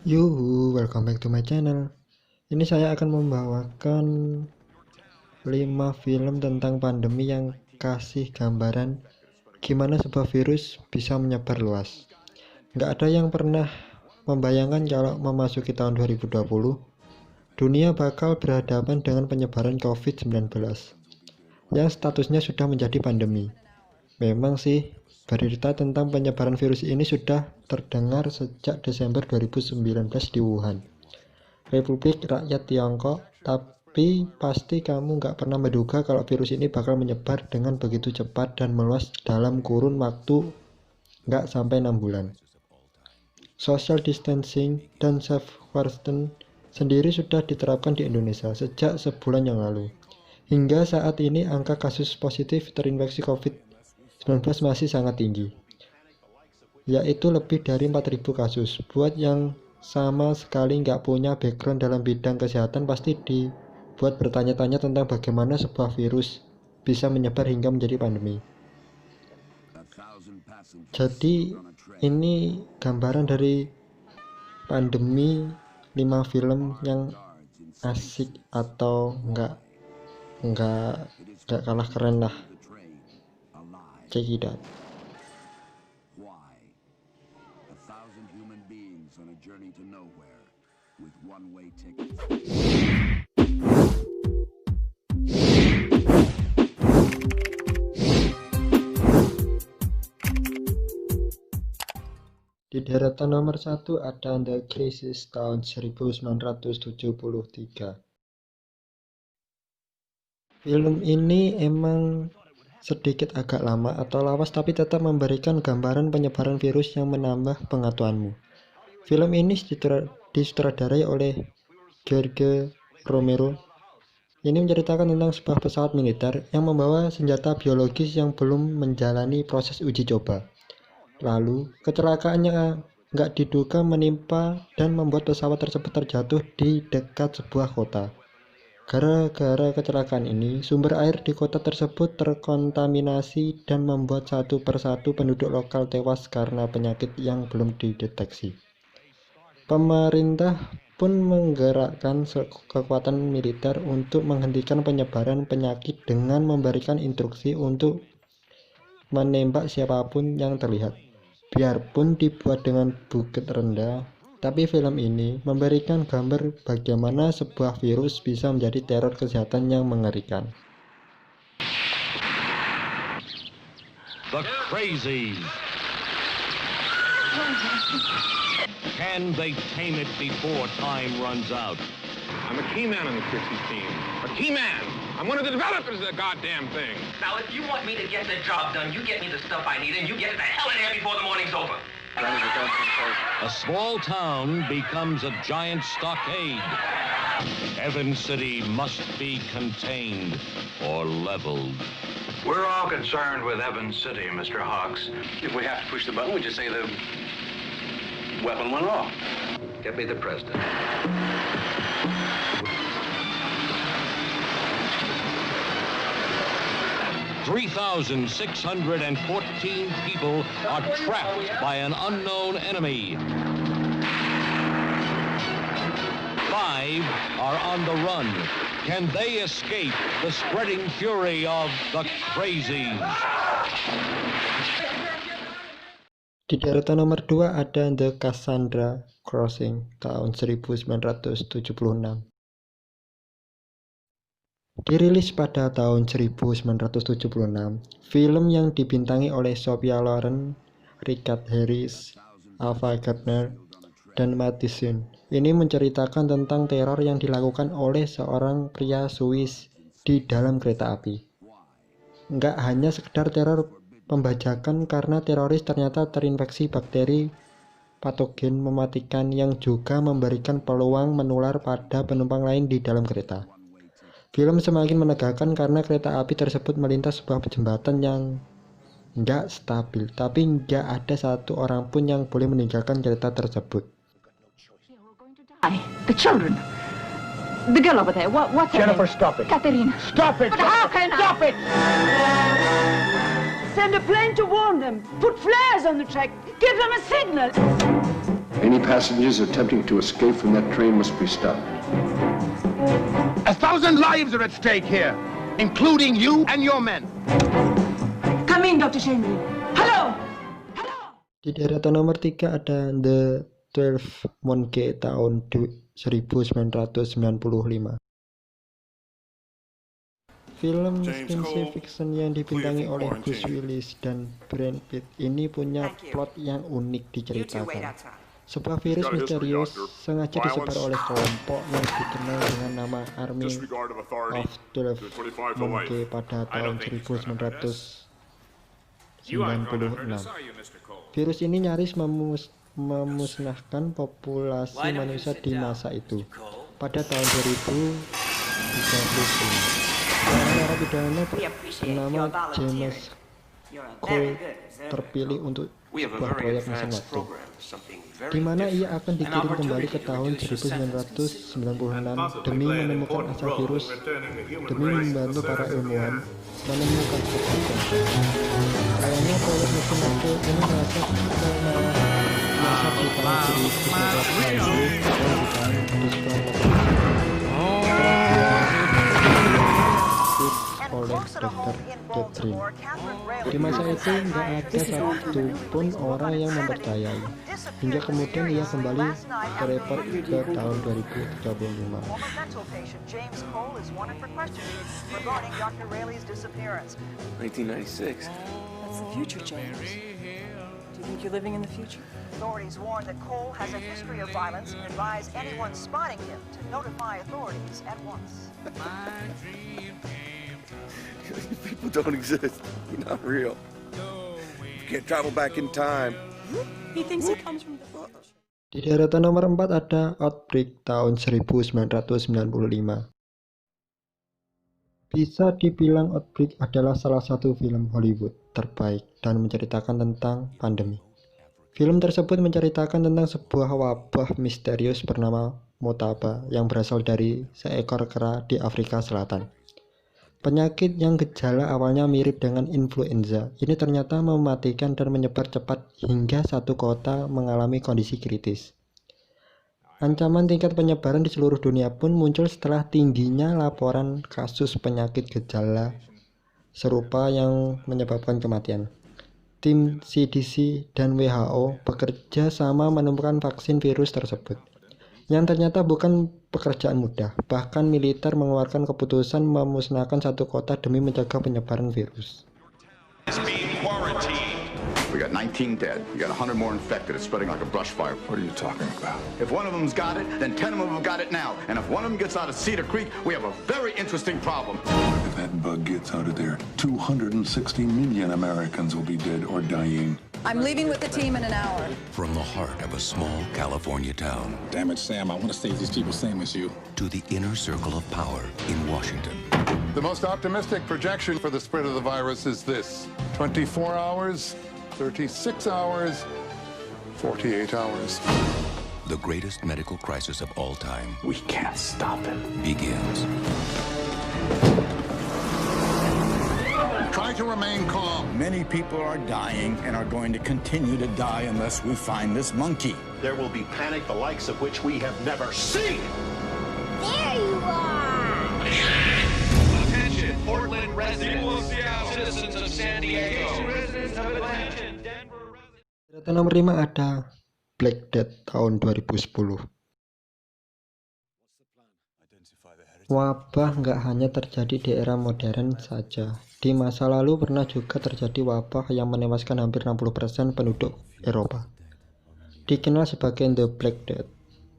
Yuhu, welcome back to my channel. Ini saya akan membawakan 5 film tentang pandemi yang kasih gambaran gimana sebuah virus bisa menyebar luas. Nggak ada yang pernah membayangkan kalau memasuki tahun 2020, dunia bakal berhadapan dengan penyebaran COVID-19 yang statusnya sudah menjadi pandemi. Memang sih, berita tentang penyebaran virus ini sudah terdengar sejak Desember 2019 di Wuhan, Republik Rakyat Tiongkok, tapi pasti kamu nggak pernah menduga kalau virus ini bakal menyebar dengan begitu cepat dan meluas dalam kurun waktu nggak sampai 6 bulan. Social distancing dan self-quarantine sendiri sudah diterapkan di Indonesia sejak sebulan yang lalu. Hingga saat ini angka kasus positif terinfeksi COVID-19 masih sangat tinggi, yaitu lebih dari 4.000 kasus. Buat yang sama sekali nggak punya background dalam bidang kesehatan pasti dibuat bertanya-tanya tentang bagaimana sebuah virus bisa menyebar hingga menjadi pandemi. Jadi ini gambaran dari pandemi 5 film yang asik atau nggak kalah keren lah. Check it out. Di deretan nomor 1 ada The Crisis tahun 1973. Film ini emang sedikit agak lama atau lawas tapi tetap memberikan gambaran penyebaran virus yang menambah pengetahuanmu. Film ini disutradarai oleh George Romero. Ini menceritakan tentang sebuah pesawat militer yang membawa senjata biologis yang belum menjalani proses uji coba. Lalu, kecelakaan yang nggak diduga menimpa dan membuat pesawat tersebut terjatuh di dekat sebuah kota. Gara-gara kecelakaan ini, sumber air di kota tersebut terkontaminasi dan membuat satu persatu penduduk lokal tewas karena penyakit yang belum dideteksi. Pemerintah pun menggerakkan kekuatan militer untuk menghentikan penyebaran penyakit dengan memberikan instruksi untuk menembak siapapun yang terlihat. Biarpun dibuat dengan budget rendah, tapi film ini memberikan gambar bagaimana sebuah virus bisa menjadi teror kesehatan yang mengerikan. The Crazies. Can they tame it before time runs out? I'm a key man on the Christie team. A key man. I'm one of the developers of the goddamn thing. Now, if you want me to get the job done, you get me the stuff I need, and you get it the hell in here before the morning's over. A small town becomes a giant stockade. Evans City must be contained or leveled. We're all concerned with Evans City, Mr. Hawks. If we have to push the button, we just say the weapon went off. Get me the president. 3,614 people are trapped by an unknown enemy. 5 are on the run. Can they escape the spreading fury of the Crazies? Di deretan nomor 2 ada The Cassandra Crossing tahun 1976. Dirilis pada tahun 1976, film yang dibintangi oleh Sophia Loren, Richard Harris, Ava Gardner, dan Matt Dillon. Ini menceritakan tentang teror yang dilakukan oleh seorang pria Swiss di dalam kereta api. Nggak hanya sekedar teror pembajakan karena teroris ternyata terinfeksi bakteri patogen mematikan yang juga memberikan peluang menular pada penumpang lain di dalam kereta. Film semakin menegangkan karena kereta api tersebut melintas sebuah jembatan yang nggak stabil, tapi nggak ada satu orang pun yang boleh meninggalkan kereta tersebut. The children. The girl over there. What's her Jennifer, name? stop it. Katerina. Stop it! But how can I? Stop it! Send a plane to warn them. Put flares on the track. Give them a signal. Any passengers attempting to escape from that train must be stopped. 1,000 lives are at stake here, including you and your men. Come in, Dr. Shenry. Hello! Di deretan nomor 3 ada The 12 Monkeys tahun 1995. Film science fiction yang dibintangi oleh Bruce Willis dan Brad Pitt ini punya plot yang unik diceritakan. Sebuah virus misterius sengaja disebar oleh kelompok yang dikenal dengan nama Army of 12 Monkeys pada tahun 1996. Virus ini nyaris memusnahkan populasi manusia di masa itu. Pada tahun 2039. Seorang narapidana bernama James Cole terpilih untuk sebuah proyek mesin waktu, di mana ia akan dikirim kembali ke tahun 1996 demi menemukan asal virus, demi membantu para ilmuwan menemukan obatnya. Sayangnya proyek mesin waktu ini merasa di tahun 1990 dan di tahun 1990 oleh Dr. Catherine. Di masa itu nggak ada satupun orang yang mempercayai, hingga kemudian ia kembali terepot ke tahun 2035. That's the future, James. Do you think you're living in the future? Authorities warn that Cole has a history of violence and advise anyone spotting him to notify authorities at once. People don't exist. You're not real. You can't travel back in time. He thinks he comes from the future. Di deretan nomor 4 ada Outbreak tahun 1995. Bisa dibilang Outbreak adalah salah satu film Hollywood terbaik dan menceritakan tentang pandemi. Film tersebut menceritakan tentang sebuah wabah misterius bernama Motaba yang berasal dari seekor kera di Afrika Selatan. Penyakit yang gejala awalnya mirip dengan influenza ini ternyata mematikan dan menyebar cepat hingga satu kota mengalami kondisi kritis. Ancaman tingkat penyebaran di seluruh dunia pun muncul setelah tingginya laporan kasus penyakit gejala serupa yang menyebabkan kematian. Tim CDC dan WHO bekerja sama menemukan vaksin virus tersebut, yang ternyata bukan pekerjaan mudah. Bahkan militer mengeluarkan keputusan memusnahkan satu kota demi mencegah penyebaran virus. We got 19 dead. We got 100 more infected. It's spreading like a brush fire. What are you talking about? If one of them's got it, then 10 of them have got it now. And if one of them gets out of Cedar Creek, we have a very interesting problem. If that bug gets out of there, 260 million Americans will be dead or dying. I'm leaving with the team in an hour. From the heart of a small California town. Damn it, Sam, I want to save these people same as you. To the inner circle of power in Washington. The most optimistic projection for the spread of the virus is this: 24 hours, 36 hours, 48 hours. The greatest medical crisis of all time. We can't stop it. Begins. Try to remain calm. Many people are dying and are going to continue to die unless we find this monkey. There will be panic the likes of which we have never seen. There you are! Attention, Portland residents, citizens of San Diego, residents of Atlanta, Denver. Deretan nomor 5 ada Black Death tahun 2010. Wabah nggak hanya terjadi di era modern saja. Di masa lalu pernah juga terjadi wabah yang menewaskan hampir 60% penduduk Eropa. Dikenal sebagai The Black Death.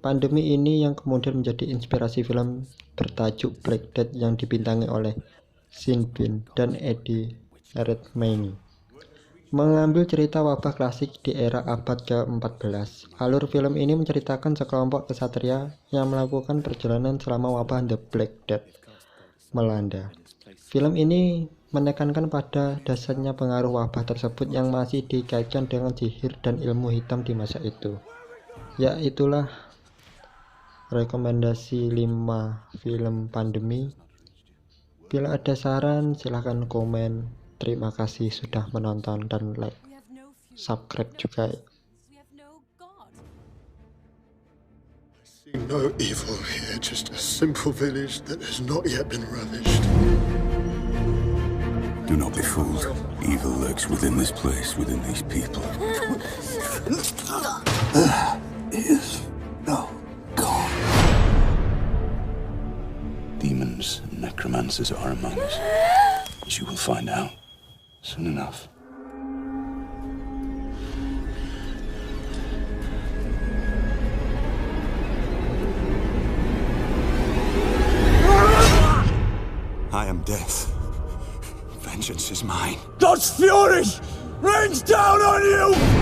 Pandemi ini yang kemudian menjadi inspirasi film bertajuk Black Death yang dibintangi oleh Sean Bean dan Eddie Redmayne. Mengambil cerita wabah klasik di era abad ke-14, alur film ini menceritakan sekelompok kesatria yang melakukan perjalanan selama wabah The Black Death melanda. Film ini menekankan pada dasarnya pengaruh wabah tersebut yang masih dikaitkan dengan sihir dan ilmu hitam di masa itu. Ya, itulah rekomendasi 5 film pandemi. Bila ada saran silahkan komen. Terima kasih sudah menonton dan like, subscribe juga. See no evil here, just a simple village that has not yet been ravished. Do not be fooled. Evil lurks within this place, within these people. There is no God. Demons and necromancers are among us, as you will find out soon enough. I am death. Vengeance is mine. God's fury rains down on you!